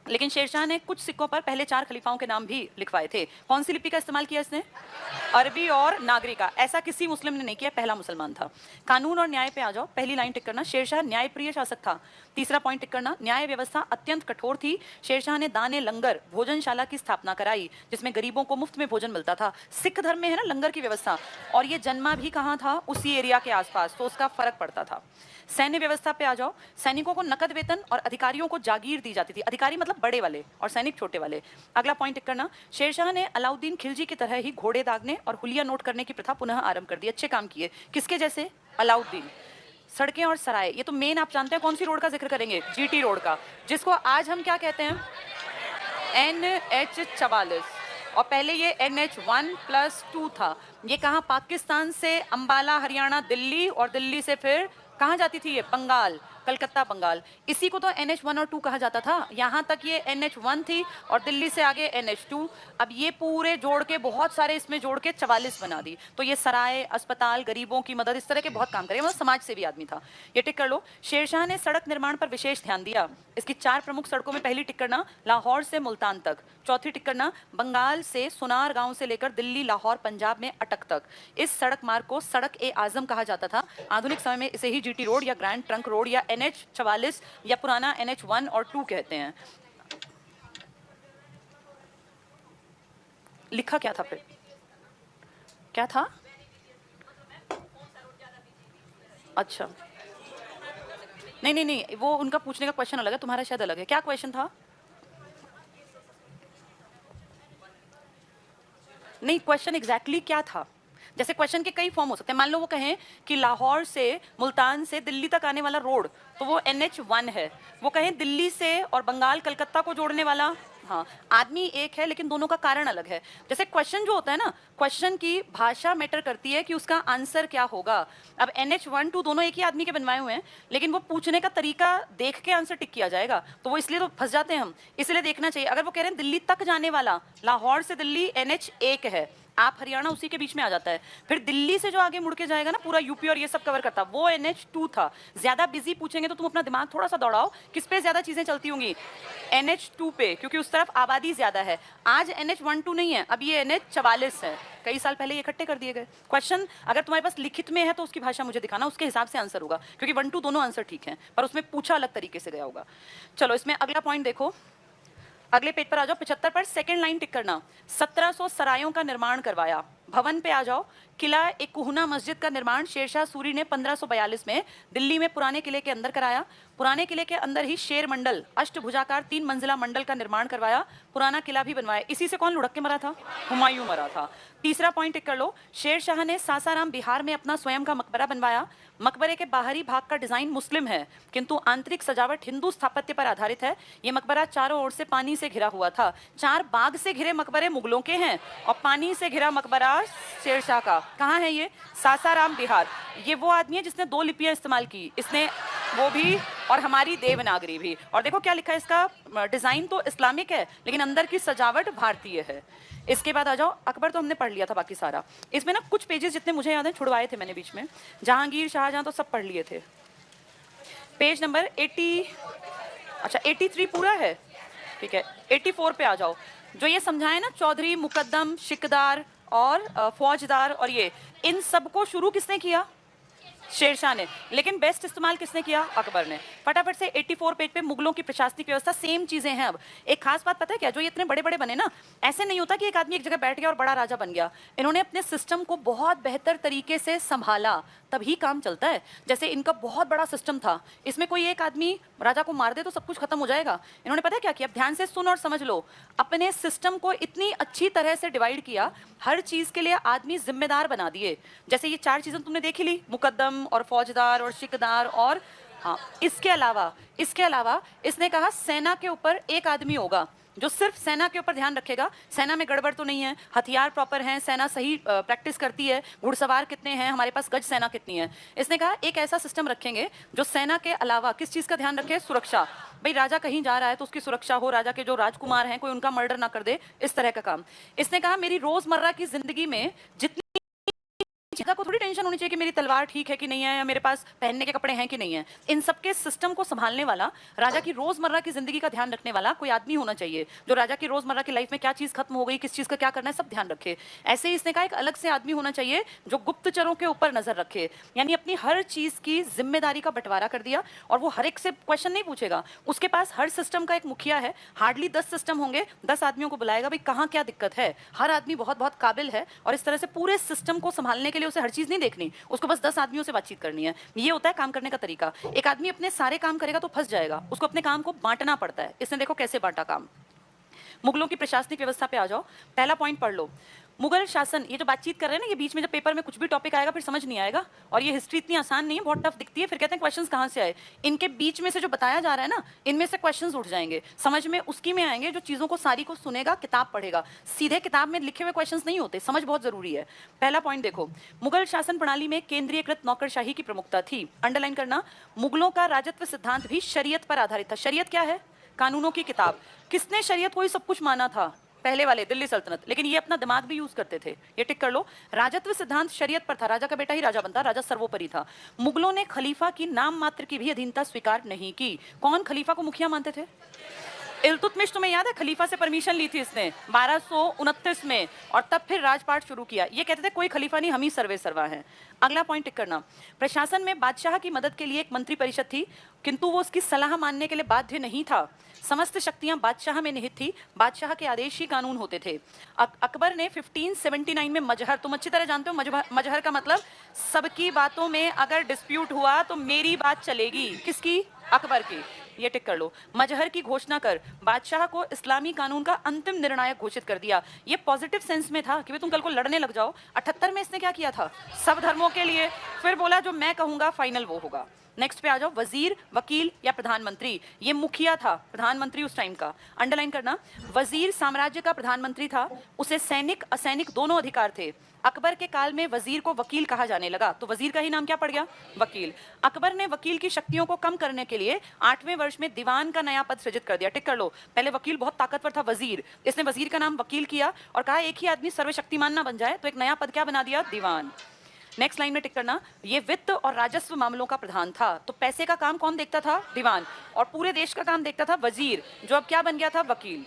लेकिन शेरशाह ने कुछ सिक्कों पर पहले 4 खलीफाओं के नाम भी लिखवाए थे। कौन सी लिपि का इस्तेमाल किया इसने? अरबी और नागरी का। ऐसा किसी मुस्लिम ने नहीं किया, पहला मुसलमान था। कानून और न्याय पे आ जाओ। पहली लाइन टिक करना। शेरशाह न्यायप्रिय शासक था। तीसरा पॉइंट टिक करना। न्याय व्यवस्था अत्यंत कठोर थी। शेरशाह ने दाने लंगर भोजनशाला की स्थापना कराई, जिसमें गरीबों को मुफ्त में भोजन मिलता था। सिख धर्म में है ना लंगर की व्यवस्था, और ये जन्मा भी कहाँ था? उसी एरिया के आसपास, तो उसका फर्क पड़ता था। सैन्य व्यवस्था पे आ जाओ। सैनिकों को नकद वेतन और अधिकारियों को जागीर दी जाती थी। अधिकारी मतलब बड़े वाले और सैनिक छोटे वाले। अगला पॉइंट टिक करना। शेरशाह ने अलाउद्दीन खिलजी की तरह ही घोड़े दागने और हुलिया नोट करने की प्रथा पुनः आरंभ कर दी। अच्छे काम किए। किसके जैसे? अलाउद्दीन। सड़कें और सराय, ये तो मेन आप जानते हैं कौन सी रोड का जिक्र करेंगे? जीटी रोड का, जिसको आज हम क्या कहते हैं? NH44। और पहले ये NH1+2 था। ये कहाँ? पाकिस्तान से अंबाला हरियाणा दिल्ली, और दिल्ली से फिर कहाँ जाती थी ये? बंगाल, कलकत्ता बंगाल। इसी को तो NH1 और 2 कहा जाता था। यहाँ तक ये NH1 थी और दिल्ली से आगे NH2। अब ये पूरे जोड़ के बहुत सारे इसमें जोड़ के 44 बना दी। तो ये सराय, अस्पताल, गरीबों की मदद, इस तरह के बहुत काम करे, मतलब समाज सेवी आदमी था। ये टिक कर लो। शेरशाह ने सड़क निर्माण पर विशेष ध्यान दिया। इसकी 4 प्रमुख सड़कों में पहली टिक करना लाहौर से मुल्तान तक। चौथी टिक करना बंगाल से सुनार गांव से लेकर दिल्ली, लाहौर, पंजाब में अटक तक। इस सड़क मार्ग को सड़क ए आजम कहा जाता था। आधुनिक समय में इसे ही जीटी रोड या ग्रैंड ट्रंक रोड या NH44 या पुराना NH1 और 2 कहते हैं। लिखा क्या था फिर? क्या था? अच्छा, नहीं नहीं नहीं, वो उनका पूछने का क्वेश्चन अलग है, तुम्हारा शायद अलग है। क्या क्वेश्चन था? नहीं, क्वेश्चन एग्जैक्टली क्या था? जैसे क्वेश्चन के कई फॉर्म हो सकते हैं। मान लो वो कहें कि लाहौर से मुल्तान से दिल्ली तक आने वाला रोड, तो वो NH1 है। वो कहें दिल्ली से और बंगाल कलकत्ता को जोड़ने वाला, हाँ, आदमी एक है लेकिन दोनों का कारण अलग है। जैसे क्वेश्चन जो होता है ना, क्वेश्चन की भाषा मैटर करती है कि उसका आंसर क्या होगा। अब NH1 2 दोनों एक ही आदमी के बनवाए हुए हैं, लेकिन वो पूछने का तरीका देख के आंसर टिक किया जाएगा, तो वो इसलिए तो फंस जाते हैं हम। इसलिए देखना चाहिए। अगर वो कह रहे हैं दिल्ली तक जाने वाला, लाहौर से दिल्ली NH1 है, आप हरियाणा उसी के बीच में आ जाता है। फिर दिल्ली से जो आगे मुड़ के जाएगा ना, पूरा यूपी और ये सब कवर करता, वो NH2 था। ज्यादा बिजी पूछेंगे तो तुम अपना दिमाग थोड़ा सा दौड़ाओ, किस पे ज्यादा चीजें चलती होंगी? NH2 पे, क्योंकि उस तरफ आबादी ज्यादा है। आज NH12 नहीं है, अब ये NH44 है। कई साल पहले इकट्ठे कर दिए गए। क्वेश्चन अगर तुम्हारे पास लिखित में है तो उसकी भाषा मुझे दिखाना, उसके हिसाब से आंसर होगा, क्योंकि 1 2 दोनों आंसर ठीक है, पर उसमें पूछा अलग तरीके से गया होगा। चलो इसमें अगला पॉइंट देखो। अगले पेज पर आ जाओ, 75 पर सेकंड लाइन टिक करना। 1700 सरायों का निर्माण करवाया। भवन पे आ जाओ, किला एक कुहना मस्जिद का निर्माण शेरशाह सूरी ने 1542 में दिल्ली में पुराने किले के अंदर कराया। पुराने किले के अंदर ही शेर मंडल अष्टभुजाकार 3 मंजिला मंडल का निर्माण करवाया। पुराना किला भी बनवाया। इसी से कौन लुढ़क के मरा था? हुमायूं मरा था। तीसरा पॉइंट टिक कर लो, शेरशाह ने सासाराम बिहार में अपना स्वयं का मकबरा बनवाया। मकबरे के बाहरी भाग का डिजाइन मुस्लिम है, किंतु आंतरिक सजावट हिंदू स्थापत्य पर आधारित है। ये मकबरा चारों ओर से पानी से घिरा हुआ था। 4 बाग से घिरे मकबरे मुगलों के हैं और पानी से घिरा मकबरा शेरशाह का। कहाँ है ये? सासाराम बिहार। ये वो आदमी है जिसने 2 लिपियां इस्तेमाल की, इसने वो भी और हमारी देवनागरी भी। और देखो क्या लिखा है, इसका डिजाइन तो इस्लामिक है लेकिन अंदर की सजावट भारतीय है। इसके बाद आ जाओ, अकबर तो हमने पढ़ लिया था बाकी सारा। इसमें ना कुछ पेजेस जितने मुझे याद है छुड़वाए थे मैंने बीच में। जहांगीर, शाहजहां तो सब पढ़ लिए थे। पेज नंबर 80, अच्छा 83 पूरा है, ठीक है। 84 पे आ जाओ। जो ये समझाए ना चौधरी, मुकद्दम, शिकदार और फौजदार, और ये इन सबको शुरू किसने किया? शेरशाह ने। लेकिन बेस्ट इस्तेमाल किसने किया? अकबर ने। फटाफट से 84 पेज पे मुगलों की प्रशासनिक व्यवस्था, सेम चीजें हैं। अब एक खास बात पता है क्या, जो ये इतने बड़े बड़े बने ना, ऐसे नहीं होता कि एक आदमी एक जगह बैठ गया और बड़ा राजा बन गया। इन्होंने अपने सिस्टम को बहुत बेहतर तरीके से संभाला, तभी काम चलता है। जैसे इनका बहुत बड़ा सिस्टम था, इसमें कोई एक आदमी राजा को मार दे तो सब कुछ खत्म हो जाएगा। इन्होंने पता है क्या किया? ध्यान से सुन और समझ लो। अपने सिस्टम को इतनी अच्छी तरह से डिवाइड किया, हर चीज के लिए आदमी जिम्मेदार बना दिए। जैसे ये 4 चीजें तुमने देखी ली, मुकद्दम और फौजदार और शिकदार, और हाँ इसके अलावा इसने कहा सेना के ऊपर एक आदमी होगा जो सिर्फ सेना के ऊपर ध्यान रखेगा। सेना में गड़बड़ तो नहीं है, हथियार प्रॉपर हैं, सेना सही प्रैक्टिस करती है, घुड़सवार कितने हैं, हमारे पास गज सेना कितनी है। इसने कहा एक ऐसा सिस्टम रखेंगे जो सेना के अलावा किस चीज़ का ध्यान रखे? सुरक्षा। भाई राजा कहीं जा रहा है तो उसकी सुरक्षा हो, राजा के जो राजकुमार हैं कोई उनका मर्डर ना कर दे, इस तरह का काम। इसने कहा मेरी रोजमर्रा की जिंदगी में जितनी राजा को थोड़ी टेंशन होनी चाहिए कि मेरी तलवार ठीक है कि नहीं है, या मेरे पास पहनने के कपड़े हैं कि नहीं है। इन सबके सिस्टम को संभालने वाला, राजा की रोजमर्रा की जिंदगी का ध्यान रखने वाला कोई आदमी होना चाहिए, जो राजा की रोजमर्रा की लाइफ में क्या चीज खत्म हो गई, किस चीज का क्या करना है, सब ध्यान रखे। ऐसे ही इसने कहा एक अलग से आदमी होना चाहिए जो गुप्तचरों के ऊपर नजर रखे, यानी अपनी हर चीज की जिम्मेदारी का बंटवारा कर दिया। और वो हर एक से क्वेश्चन नहीं पूछेगा, उसके पास हर सिस्टम का एक मुखिया है। हार्डली 10 सिस्टम होंगे, 10 आदमियों को बुलाएगा, भाई कहाँ क्या दिक्कत है। हर आदमी बहुत बहुत काबिल है और इस तरह से पूरे सिस्टम को संभालने के लिए उसे हर चीज नहीं देखनी, उसको बस 10 आदमियों से बातचीत करनी है। ये होता है काम करने का तरीका। एक आदमी अपने सारे काम करेगा तो फंस जाएगा, उसको अपने काम को बांटना पड़ता है। इसने देखो कैसे बांटा काम। मुगलों की प्रशासनिक व्यवस्था पे आ जाओ, पहला पॉइंट पढ़ लो। मुगल शासन, ये जो बातचीत कर रहे हैं ना, ये बीच में जब पेपर में कुछ भी टॉपिक आएगा फिर समझ नहीं आएगा, और ये हिस्ट्री इतनी आसान नहीं है, बहुत टफ दिखती है। फिर कहते हैं क्वेश्चंस कहाँ से आए। इनके बीच में से जो बताया जा रहा है ना, इनमें से क्वेश्चंस उठ जाएंगे, समझ में उसकी में आएंगे जो चीज़ों को सारी को सुनेगा, किताब पढ़ेगा। सीधे किताब में लिखे हुए क्वेश्चंस नहीं होते, समझ बहुत जरूरी है। पहला पॉइंट देखो, मुगल शासन प्रणाली में केंद्रीयकृत नौकरशाही की प्रमुखता थी। अंडरलाइन करना, मुगलों का राजत्व सिद्धांत भी शरीयत पर आधारित था। शरीयत क्या है? कानूनों की किताब। किसने शरीयत को ही सब कुछ माना था? पहले वाले, दिल्ली सल्तनत। लेकिन ये अपना दिमाग भी यूज करते थे, ये टिक कर लो। राजत्व सिद्धांत शरीयत पर था, राजा का बेटा ही राजा बनता, राजा सर्वोपरि था। मुगलों ने खलीफा की नाम मात्र की भी अधीनता स्वीकार नहीं की। कौन खलीफा को मुखिया मानते थे? इल्तुतमिश, तुम्हें याद है खलीफा से परमिशन ली थी इसने 1229 में, और तब फिर राजपाट शुरू किया। ये कहते थे कोई खलीफा नहीं, हम ही सर्वे सर्वा हैं। अगला पॉइंट टिक करना, प्रशासन में बादशाह की मदद के लिए एक मंत्री परिषद थी, किंतु वो उसकी सलाह मानने के लिए बाध्य नहीं था। समस्त शक्तियां बादशाह में निहित थी, बादशाह के आदेश ही कानून होते थे। अकबर ने 1579 में मजहर, तुम अच्छी तरह जानते हो मजहर का मतलब, सबकी बातों में अगर डिस्प्यूट हुआ तो मेरी बात चलेगी। किसकी? अकबर की। ये टिक कर लो। मजहर की घोषणा कर बादशाह को इस्लामी कानून का अंतिम निर्णायक घोषित कर दिया। ये पॉजिटिव सेंस में था कि तुम कल को लड़ने लग जाओ। 78 में इसने क्या किया था? सब धर्मों के लिए। फिर बोला जो मैं कहूंगा फाइनल वो होगा। नेक्स्ट पे आ जाओ, वजीर, वकील या प्रधानमंत्री। ये मुखिया था, प्रधानमंत्री उस टाइम का। अंडरलाइन करना, वजीर साम्राज्य का प्रधानमंत्री था, उसे सैनिक असैनिक दोनों अधिकार थे। अकबर के काल में वजीर को वकील कहा जाने लगा, तो वजीर का ही नाम क्या पड़ गया? वकील। अकबर ने वकील की शक्तियों को कम करने के लिए 8वें वर्ष में दीवान का नया पद सृजित कर दिया। टिक कर लो, पहले वकील बहुत ताकतवर था, वजीर, इसने वजीर का नाम वकील किया और कहा एक ही आदमी सर्वशक्तिमान ना बन जाए, तो एक नया पद क्या बना दिया? दीवान। नेक्स्ट लाइन में टिक करना, ये वित्त और राजस्व मामलों का प्रधान था। तो पैसे का काम कौन देखता था? दीवान। और पूरे देश का काम देखता था वजीर, जो अब क्या बन गया था? वकील।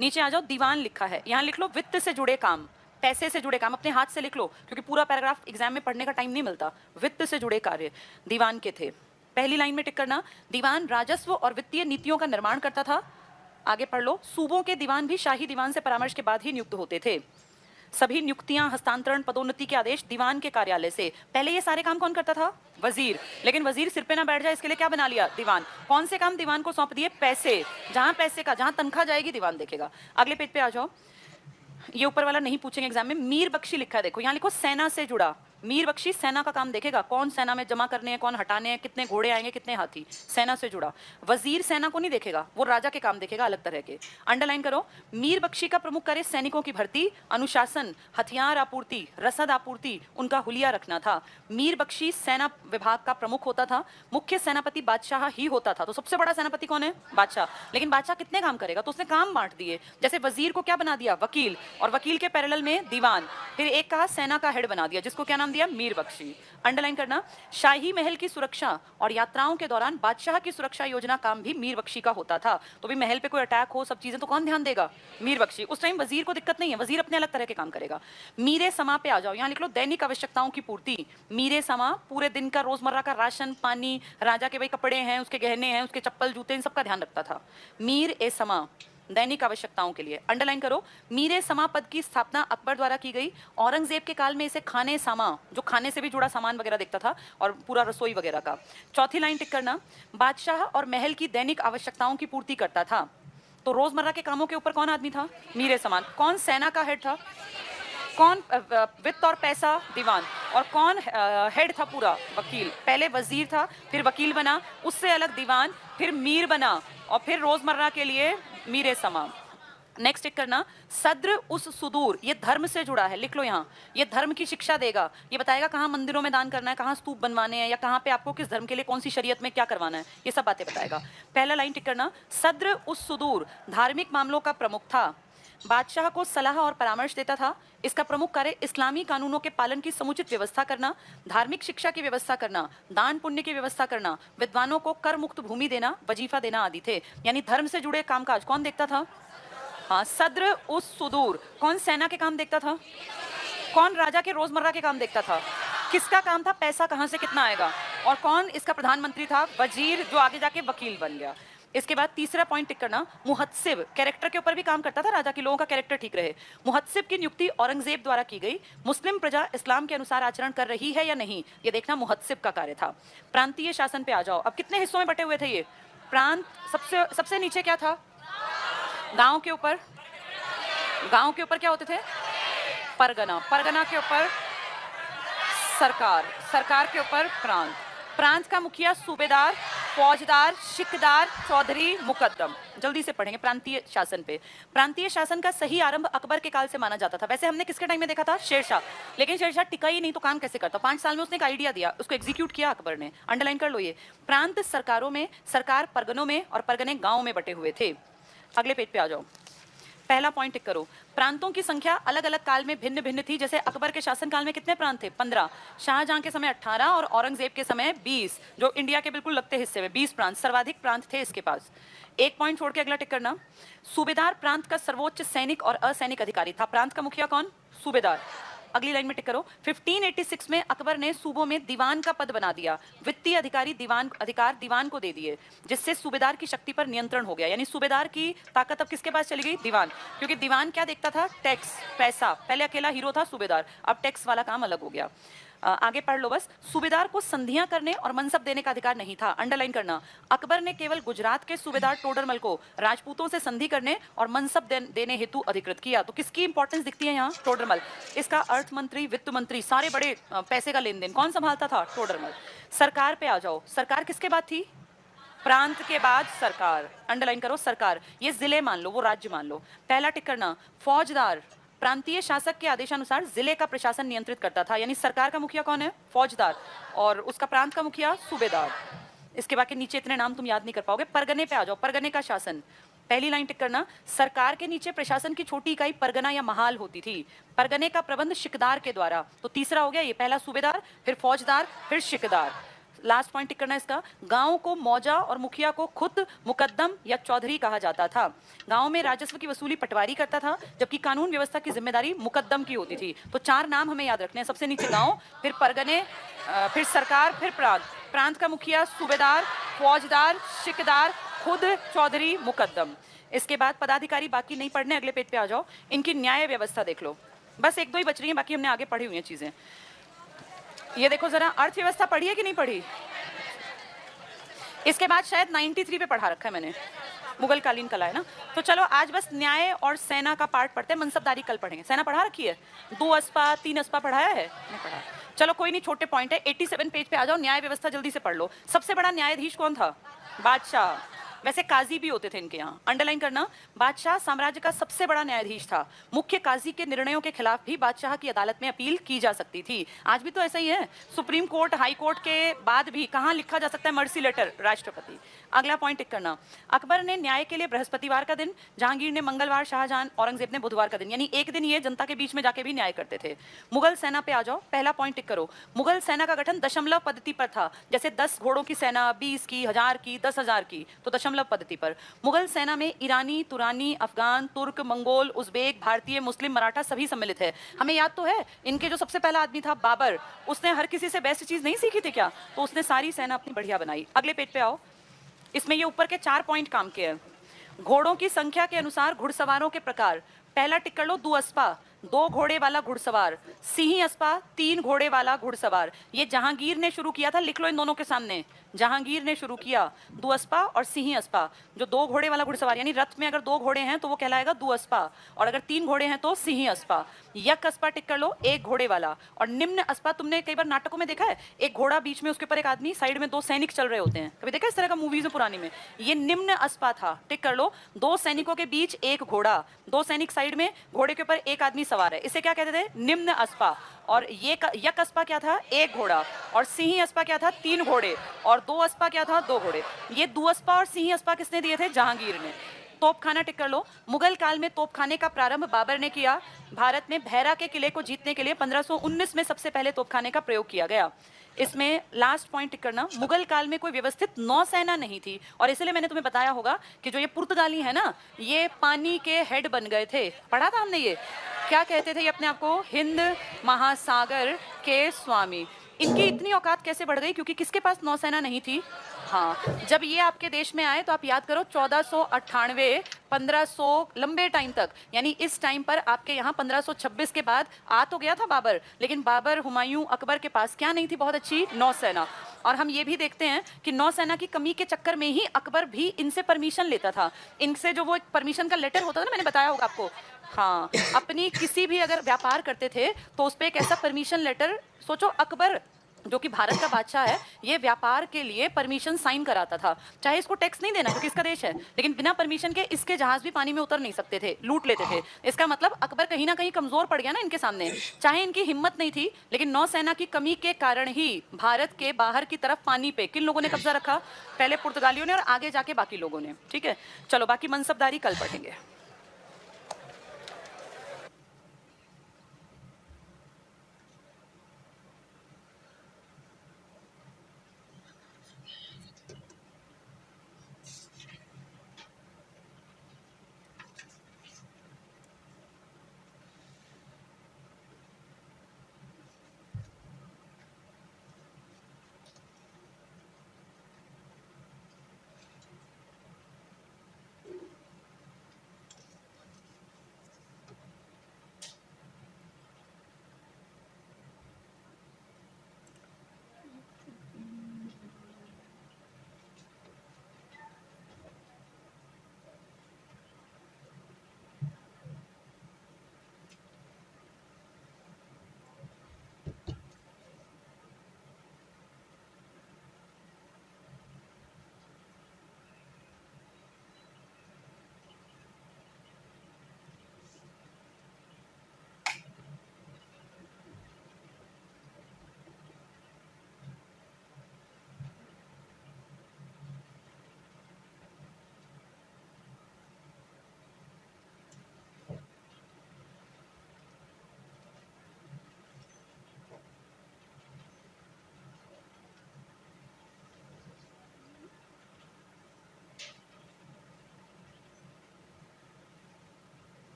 नीचे आ जाओ, दीवान लिखा है, यहाँ लिख लो वित्त से जुड़े काम, पैसे से जुड़े काम, अपने हाथ से लिख लो क्योंकि पूरा पैराग्राफ एग्जाम में पढ़ने का टाइम नहीं मिलता। वित्त से जुड़े कार्य दीवान के थे। पहली लाइन में टिक करना, दीवान राजस्व और वित्तीय नीतियों का निर्माण करता था। आगे पढ़ लो, सूबों के दीवान भी शाही दीवान से परामर्श के बाद ही नियुक्त होते थे। सभी नियुक्तियां, हस्तांतरण, पदोन्नति के आदेश दीवान के कार्यालय से। पहले ये सारे काम कौन करता था? वजीर। लेकिन वजीर सिर पे ना बैठ जाए इसके लिए क्या बना लिया? दीवान। कौन से काम दीवान को सौंप दिए? पैसे। जहां पैसे का, जहां तनख्वाह जाएगी दीवान देखेगा। अगले पेज पे आ जाओ, ये ऊपर वाला नहीं पूछेंगे एग्जाम में। मीर बख्शी लिखा है, देखो यहाँ लिखो सेना से जुड़ा। मीर बख्शी सेना का काम देखेगा, कौन सेना में जमा करने हैं, कौन हटाने हैं, कितने घोड़े आएंगे, कितने हाथी, सेना से जुड़ा। वजीर सेना को नहीं देखेगा, वो राजा के काम देखेगा अलग तरह के। अंडरलाइन करो, मीर बख्शी का प्रमुख कार्य सैनिकों की भर्ती, अनुशासन, हथियार आपूर्ति, रसद आपूर्ति, उनका हुलिया रखना था। मीर बख्शी सेना विभाग का प्रमुख होता था। मुख्य सेनापति बादशाह ही होता था। तो सबसे बड़ा सेनापति कौन है? बादशाह। लेकिन बादशाह कितने काम करेगा? तो उसने काम बांट दिए। जैसे वजीर को क्या बना दिया? वकील, और वकील के पैरेलल में दीवान। फिर एक कहा सेना का हेड बना दिया, जिसको क्या नाम दिया? मीर बख्शी। अंडरलाइन करना, शाही महल की सुरक्षा और यात्राओं के दौरान बादशाह की सुरक्षा योजना काम भी मीर बख्शी का होता था। तो भी महल पे कोई अटैक हो, सब चीजें, तो कौन ध्यान देगा? मीर बख्शी। उस टाइम वजीर को दिक्कत नहीं है, वजीर अपने अलग तरह के काम करेगा। मीरे समा पे आ जाओ, यहाँ लिख लो दैनिक आवश्यकताओं की पूर्ति। मीरे समा पूरे दिन का रोजमर्रा का राशन पानी, राजा के भाई कपड़े हैं, उसके गहने हैं, उसके चप्पल जूते, इन सबका ध्यान रखता था। मीर ए समा दैनिक आवश्यकताओं के लिए। अंडरलाइन करो, मीरे समा पद की स्थापना अकबर द्वारा की गई। औरंगजेब के काल में इसे खाने सामा, जो खाने से भी जुड़ा सामान वगैरह देखता था, और पूरा रसोई वगैरह का। चौथी लाइन टिक करना, बादशाह और महल की दैनिक आवश्यकताओं की पूर्ति करता था। तो रोजमर्रा के कामों के ऊपर कौन आदमी था? मीरे समान। कौन सेना का हेड था? कौन वित्त और पैसा? दीवान। और कौन हेड था पूरा? वकील। पहले वजीर था, फिर वकील बना, उससे अलग दीवान, फिर मीर बना, और फिर रोजमर्रा के लिए मीरे समा। नेक्स्ट टिक करना, सद्र उस सुदूर, ये धर्म से जुड़ा है, लिख लो यहाँ। ये धर्म की शिक्षा देगा, ये बताएगा कहाँ मंदिरों में दान करना है, कहाँ स्तूप बनवाने हैं, या कहाँ पे आपको किस धर्म के लिए कौन सी शरीयत में क्या करवाना है, ये सब बातें बताएगा। पहला लाइन टिक करना, सद्र उस सुदूर धार्मिक मामलों का प्रमुख था। बादशाह को सलाह और परामर्श देता था। इसका प्रमुख कार्य इस्लामी कानूनों के पालन की समुचित व्यवस्था करना, धार्मिक शिक्षा की व्यवस्था करना, दान पुण्य की व्यवस्था करना, विद्वानों को कर मुक्त भूमि देना, वजीफा देना आदि थे। यानी धर्म से जुड़े कामकाज कौन देखता था? हाँ, सद्र उस सुदूर। कौन सेना के काम देखता था? कौन राजा के रोजमर्रा के काम देखता था? किसका काम था? पैसा कहाँ से कितना आएगा। और कौन इसका प्रधानमंत्री था? वजीर, जो आगे जाके वकील बन गया। इसके बाद तीसरा पॉइंट टिक करना, मुहत्सिब, कैरेक्टर के ऊपर भी काम करता था राजा के, लोगों का कैरेक्टर ठीक रहे। मुहत्सिब की नियुक्ति औरंगजेब द्वारा की गई। मुस्लिम प्रजा इस्लाम के अनुसार आचरण कर रही है या नहीं, ये देखना मुहत्सिब का कार्य था। प्रांतीय शासन पे आ जाओ। अब कितने हिस्सों में बटे हुए थे ये प्रांत? सबसे नीचे क्या था? गांव के ऊपर, गांव के ऊपर क्या होते थे? परगना, परगना के ऊपर सरकार, सरकार के ऊपर प्रांत। प्रांत का मुखिया सूबेदार, फौजदार, शिकदार, चौधरी, मुकद्दम। जल्दी से पढ़ेंगे प्रांतीय शासन पे। प्रांतीय शासन का सही आरंभ अकबर के काल से माना जाता था। वैसे हमने किसके टाइम में देखा था? शेरशाह। लेकिन शेरशाह टिका ही नहीं तो काम कैसे करता? 5 साल में उसने एक आइडिया दिया, उसको एग्जीक्यूट किया अकबर ने। अंडरलाइन कर लो ये। प्रांत सरकारों में, सरकार परगनों में, और परगने गाँव में बटे हुए थे। अगले पेज पे आ जाओ। पहला पॉइंट टिक करो, प्रांतों की संख्या अलग अलग काल में भिन्न भिन्न थी। जैसे अकबर के शासनकाल में कितने प्रांत थे? 15। शाहजहां के समय 18 और औरंगजेब के समय 20, जो इंडिया के बिल्कुल लगते हिस्से में 20 प्रांत, सर्वाधिक प्रांत थे इसके पास। एक पॉइंट छोड़ के अगला टिक करना, सूबेदार प्रांत का सर्वोच्च सैनिक और असैनिक अधिकारी था। प्रांत का मुखिया कौन? सूबेदार। अगली लाइन में टिक करो, 1586 में अकबर ने सूबों में दीवान का पद बना दिया। वित्तीय अधिकारी अधिकार दीवान को दे दिए, जिससे सूबेदार की शक्ति पर नियंत्रण हो गया। यानी सूबेदार की ताकत अब किसके पास चली गई? दीवान। क्योंकि दीवान क्या देखता था? टैक्स, पैसा। पहले अकेला हीरो था सूबेदार, अब टैक्स वाला काम अलग हो गया। आगे पढ़ लो बस। सूबेदार को संधियां करने और मनसब देने का अधिकार नहीं था। अंडरलाइन करना, अकबर ने केवल गुजरात के सूबेदार टोडरमल को राजपूतों से संधि करने और मनसब देने हेतु अधिकृत किया। तो किसकी इंपॉर्टेंस दिखती है यहाँ? टोडरमल। इसका अर्थ मंत्री, वित्त मंत्री, सारे बड़े पैसे का लेन देन कौन संभालता था? टोडरमल। सरकार पे आ जाओ। सरकार किसके बाद थी? प्रांत के बाद सरकार। अंडरलाइन करो सरकार, ये जिले मान लो, वो राज्य मान लो। पहला टिक करना, फौजदार प्रांतीय शासक के आदेशानुसार जिले का प्रशासन नियंत्रित करता था। यानी सरकार का मुखिया कौन है? फौजदार। और उसका प्रांत का मुखिया सूबेदार। इसके बाकी नीचे इतने नाम तुम याद नहीं कर पाओगे। परगने पे आ जाओ। परगने का शासन, पहली लाइन टिक करना, सरकार के नीचे प्रशासन की छोटी इकाई परगना या महाल होती थी। परगने का प्रबंध शिकदार के द्वारा। तो तीसरा हो गया ये, पहला सूबेदार, फिर फौजदार, फिर शिकदार। लास्ट पॉइंट टिक करना इसका, गांव को मौजा और मुखिया को खुद मुकद्दम या चौधरी कहा जाता था। गांव में राजस्व की वसूली पटवारी करता था, जबकि कानून व्यवस्था की जिम्मेदारी मुकद्दम की होती थी। तो 4 नाम हमें याद रखने हैं। सबसे नीचे गांव, फिर परगने, फिर सरकार, फिर प्रांत। प्रांत का मुखिया सूबेदार, फौजदार, शिकदार, खुद चौधरी, मुकद्दम। इसके बाद पदाधिकारी, बाकी नहीं पढ़ने, अगले पेज पे आ जाओ। इनकी न्याय व्यवस्था देख लो, बस एक दो ही बच रही हैं, बाकी हमने आगे पढ़ी हुई हैं चीजें। ये देखो जरा, अर्थव्यवस्था पढ़ी है कि नहीं पढ़ी? इसके बाद शायद 93 पे पढ़ा रखा है मैंने, मुगल कालीन कला है ना। तो चलो आज बस न्याय और सेना का पार्ट पढ़ते हैं, मनसबदारी कल पढ़ेंगे। सेना पढ़ा रखी है, 2 अस्पा 3 अस्पा पढ़ाया है? नहीं पढ़ा। चलो कोई नहीं, छोटे पॉइंट है। 87 पेज पे आ जाओ, न्याय व्यवस्था जल्दी से पढ़ लो। सबसे बड़ा न्यायाधीश कौन था? बादशाह। वैसे काजी भी होते थे इनके यहाँ, अंडरलाइन करना। बादशाह साम्राज्य का सबसे बड़ा न्यायाधीश था। मुख्य काजी के निर्णयों के खिलाफ भी बादशाह की अदालत में अपील की जा सकती थी। आज भी तो ऐसा ही है, सुप्रीम कोर्ट, हाई कोर्ट के बाद भी कहाँ लिखा जा सकता है मर्सी लेटर? राष्ट्रपति। अगला पॉइंट टिक करना, अकबर ने न्याय के लिए बृहस्पतिवार का दिन, जहांगीर ने मंगलवार, शाहजहां औरंगजेब ने बुधवार का दिन, यानी एक दिन ये जनता के बीच में जाके भी न्याय करते थे। मुगल सेना पे आ जाओ, पहला पॉइंट टिक करो। मुगल सेना का गठन दशमलव पद्धति पर था, जैसे 10 घोड़ों की सेना, 20 की, 1000 की, 10,000 की, तो दशमलव पद्धति पर। मुगल सेना में ईरानी, तुरानी, अफगान, तुर्क, मंगोल, उज्बेक, भारतीय, मुस्लिम, मराठा सभी सम्मिलित है। हमें याद तो है, इनके जो सबसे पहला आदमी था बाबर, उसने हर किसी से बेस्ट चीज नहीं सीखी थी क्या? तो उसने सारी सेना अपनी बढ़िया बनाई। अगले पेज पे आओ, इसमें ये ऊपर के 4 पॉइंट काम के हैं। घोड़ों की संख्या के अनुसार घुड़सवारों के प्रकार, पहला टिक कर लो, 2 अस्पा 2 घोड़े वाला घुड़सवार, सिंही अस्पा 3 घोड़े वाला घुड़सवार। ये जहांगीर ने शुरू किया था, लिख लो इन दोनों के सामने, जहांगीर ने शुरू किया। 2 अस्पा और सिंही अस्पा, जो 2 घोड़े वाला घुड़सवार, यानी रथ में अगर 2 घोड़े हैं तो वो कहलाएगा 2 अस्पा, और अगर 3 घोड़े हैं तो सिंही अस्पा। यक अस्पा टिक कर लो, 1 घोड़े वाला। और निम्न अस्पा, तुमने कई बार नाटकों में देखा है, एक घोड़ा बीच में, उसके ऊपर एक आदमी, साइड में 2 सैनिक चल रहे होते हैं, कभी देखा इस तरह का मूवीज में पुरानी में? ये निम्न अस्पा था, टिक कर लो। 2 सैनिकों के बीच 1 घोड़ा, 2 सैनिक साइड में, घोड़े के ऊपर 1 आदमी सवार है, इसे क्या कहते थे? निम्न अस्पा। और ये यक अस्पा क्या था? 1 घोड़ा। और सिंही अस्पा क्या था? 3 घोड़े। और 2 अस्पा क्या था? 2 घोड़े। ये 2 अस्पा और सिंही अस्पा किसने दिए थे? जहांगीर ने। तोपखाना टिक कर लो, मुगल काल में तोपखाने का प्रारंभ बाबर ने किया। भारत में भैरा के किले को जीतने के लिए 1519 में सबसे पहले तोपखाने का प्रयोग किया गया। इसमें लास्ट पॉइंट टिक करना, मुगल काल में कोई व्यवस्थित नौसेना नहीं थी, और इसलिए मैंने तुम्हें बताया होगा कि जो ये पुर्तगाली है ना, ये पानी के हेड बन गए थे। पढ़ा था हमने ये, क्या कहते थे ये अपने आप को? हिंद महासागर के स्वामी। इनकी इतनी औकात कैसे बढ़ गई? क्योंकि किसके पास नौसेना नहीं थी? हाँ, जब ये आपके देश में आए तो आप याद करो, 1498, 1500, लंबे टाइम तक, यानी इस टाइम पर आपके यहाँ 1526 के बाद आ तो गया था बाबर, लेकिन बाबर, हुमायूं, अकबर के पास क्या नहीं थी बहुत अच्छी? नौसेना। और हम ये भी देखते हैं कि नौसेना की कमी के चक्कर में ही अकबर भी इनसे परमिशन लेता था। इनसे जो वो एक परमिशन का लेटर होता था ना, मैंने बताया होगा आपको, हाँ, अपनी किसी भी अगर व्यापार करते थे तो उस पर एक ऐसा परमिशन लेटर, सोचो अकबर जो कि भारत का बादशाह है, ये व्यापार के लिए परमिशन साइन कराता था, चाहे इसको टैक्स नहीं देना क्योंकि इसका देश है, लेकिन बिना परमिशन के इसके जहाज भी पानी में उतर नहीं सकते थे, लूट लेते थे। इसका मतलब अकबर कहीं ना कहीं कमजोर पड़ गया ना इनके सामने। चाहे इनकी हिम्मत नहीं थी, लेकिन नौसेना की कमी के कारण ही भारत के बाहर की तरफ पानी पे किन लोगों ने कब्जा रखा? पहले पुर्तगालियों ने और आगे जाके बाकी लोगों ने। ठीक है, चलो बाकी मनसबदारी कल पढ़ेंगे।